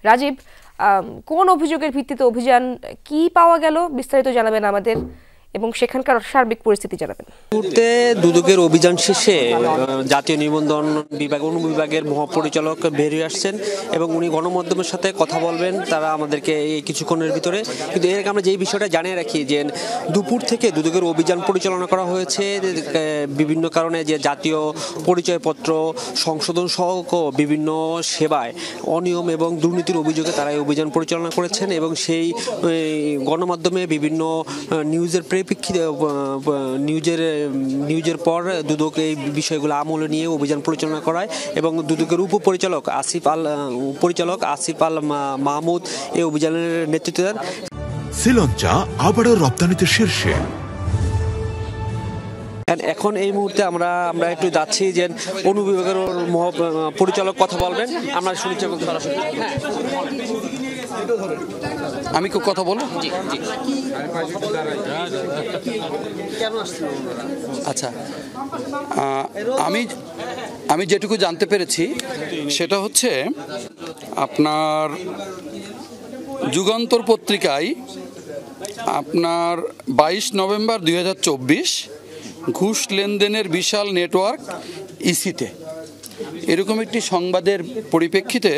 রাজীব, কোন অভিযোগের ভিত্তিতে অভিযান, কি পাওয়া গেল বিস্তারিত জানাবেন আমাদের এবং সেখানকার সার্বিক পরিস্থিতি জানাবেন। মুহূর্তে দুদকের অভিযান শেষে জাতীয় নিবন্ধন বিভাগ অনুবিভাগের মহাপরিচালক বেরিয়ে আসছেন এবং উনি গণমাধ্যমের সাথে কথা বলবেন তারা আমাদেরকে এই কিছুক্ষণের ভিতরে। কিন্তু এর আগে আমরা যেই বিষয়টা জানিয়ে রাখি যে দুপুর থেকে দুদকের অভিযান পরিচালনা করা হয়েছে বিভিন্ন কারণে, যে জাতীয় পরিচয়পত্র সংশোধন সহ বিভিন্ন সেবায় অনিয়ম এবং দুর্নীতির অভিযোগে তারা এই অভিযান পরিচালনা করেছেন এবং সেই গণমাধ্যমে বিভিন্ন নিউজের নিউজের পর দুদক এই বিষয়গুলো আমলে নিয়ে অভিযান পরিচালনা করায় এবং দুদকের উপপরিচালক আসিফ আল মাহমুদ এই অভিযানের নেতৃত্ব দেন। শ্রীলঙ্কা আবারও রপ্তানিতে শীর্ষে। এখন এই মুহূর্তে আমরা একটু যাচ্ছি যে অনুবিভাগের পরিচালক কথা বলবেন, আমরা শুনছি। আমি কি কথা বলবো? আচ্ছা, আমি যেটুকু জানতে পেরেছি সেটা হচ্ছে আপনার যুগান্তর পত্রিকায় আপনার 22 নভেম্বর 2024 ঘুষ লেনদেনের বিশাল নেটওয়ার্ক ইসিতে এরকম একটি সংবাদের পরিপ্রেক্ষিতে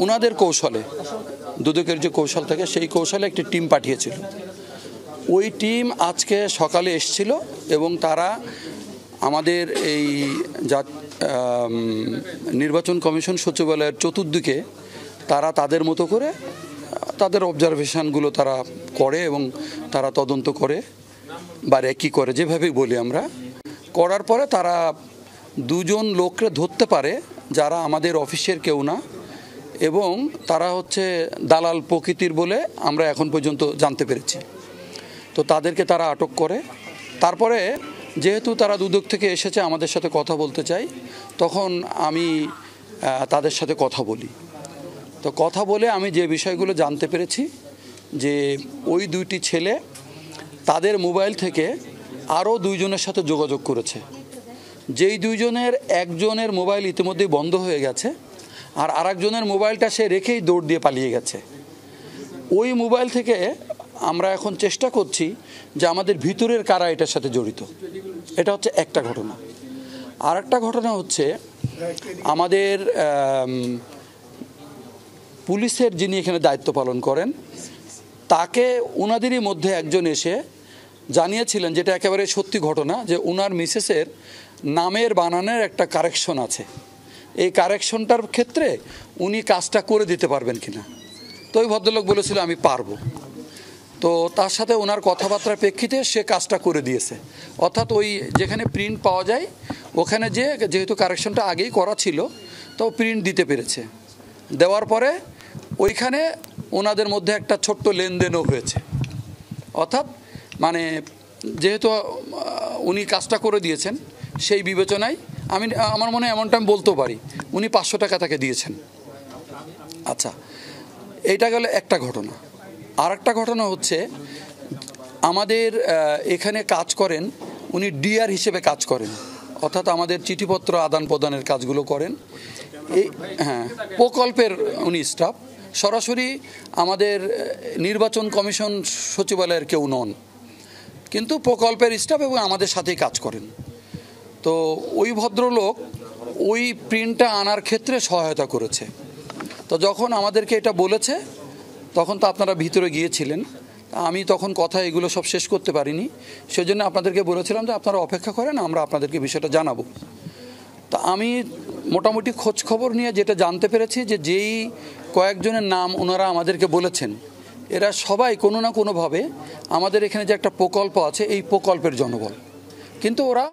ওনাদের কৌশলে, দুদকের যে কৌশল থাকে সেই কৌশলে একটি টিম পাঠিয়েছিল। ওই টিম আজকে সকালে এসেছিল এবং তারা আমাদের এই নির্বাচন কমিশন সচিবালয়ের চতুর্দিকে তারা তাদের মতো করে তাদের অবজারভেশনগুলো তারা করে এবং তারা তদন্ত করে বা রেকি করে, যেভাবেই বলি আমরা। করার পরে তারা দুজন লোককে ধরতে পারে যারা আমাদের অফিসের কেউ না এবং তারা হচ্ছে দালাল প্রকৃতির বলে আমরা এখন পর্যন্ত জানতে পেরেছি। তো তাদেরকে তারা আটক করে। তারপরে যেহেতু তারা দুদক থেকে এসেছে আমাদের সাথে কথা বলতে চাই, তখন আমি তাদের সাথে কথা বলি। তো কথা বলে আমি যে বিষয়গুলো জানতে পেরেছি যে ওই দুইটি ছেলে তাদের মোবাইল থেকে আরও দুইজনের সাথে যোগাযোগ করেছে। যেই দুইজনের একজনের মোবাইল ইতিমধ্যেই বন্ধ হয়ে গেছে আর আরেকজনের মোবাইলটা সে রেখেই দৌড় দিয়ে পালিয়ে গেছে। ওই মোবাইল থেকে আমরা এখন চেষ্টা করছি যে আমাদের ভিতরের কারা এটার সাথে জড়িত। এটা হচ্ছে একটা ঘটনা। আর একটা ঘটনা হচ্ছে আমাদের পুলিশের যিনি এখানে দায়িত্ব পালন করেন তাকে ওনাদেরই মধ্যে একজন এসে জানিয়েছিলেন, যেটা একেবারে সত্যি ঘটনা, যে ওনার মিসেসের নামের বানানের একটা কারেকশন আছে, এই কারেকশনটার ক্ষেত্রে উনি কাজটা করে দিতে পারবেন কিনা। তো ওই ভদ্রলোক বলেছিল আমি পারবো। তো তার সাথে ওনার কথাবার্তার প্রেক্ষিতে সে কাজটা করে দিয়েছে। অর্থাৎ ওই যেখানে প্রিন্ট পাওয়া যায় ওখানে যেহেতু কারেকশনটা আগেই করা ছিল তো প্রিন্ট দিতে পেরেছে। দেওয়ার পরে ওইখানে ওনাদের মধ্যে একটা ছোট্ট লেনদেনও হয়েছে। অর্থাৎ মানে যেহেতু উনি কাজটা করে দিয়েছেন সেই বিবেচনায় আমার মনে হয় এমনটা আমি বলতেও পারি উনি 500 টাকা তাকে দিয়েছেন। আচ্ছা, এইটা গেল একটা ঘটনা। আর একটা ঘটনা হচ্ছে আমাদের এখানে কাজ করেন উনি ডিআর হিসেবে কাজ করেন, অর্থাৎ আমাদের চিঠিপত্র আদান প্রদানের কাজগুলো করেন। প্রকল্পের উনি স্টাফ, সরাসরি আমাদের নির্বাচন কমিশন সচিবালয়ের কেউ নন, কিন্তু প্রকল্পের স্টাফ এবং আমাদের সাথেই কাজ করেন। তো ওই ভদ্রলোক ওই প্রিন্টটা আনার ক্ষেত্রে সহায়তা করেছে। তো যখন আমাদেরকে এটা বলেছে তখন তো আপনারা ভিতরে গিয়েছিলেন, আমি তখন কথা এগুলো সব শেষ করতে পারিনি, সেজন্য আপনাদেরকে বলেছিলাম যে আপনারা অপেক্ষা করেন, আমরা আপনাদেরকে বিষয়টা জানাবো। তা আমি মোটামুটি খোঁজ খবর নিয়ে যেটা জানতে পেরেছি যে যেই কয়েকজনের নাম ওনারা আমাদেরকে বলেছেন এরা সবাই কোনো না কোনোভাবে আমাদের এখানে যে একটা প্রকল্প আছে এই প্রকল্পের জনবল, কিন্তু ওরা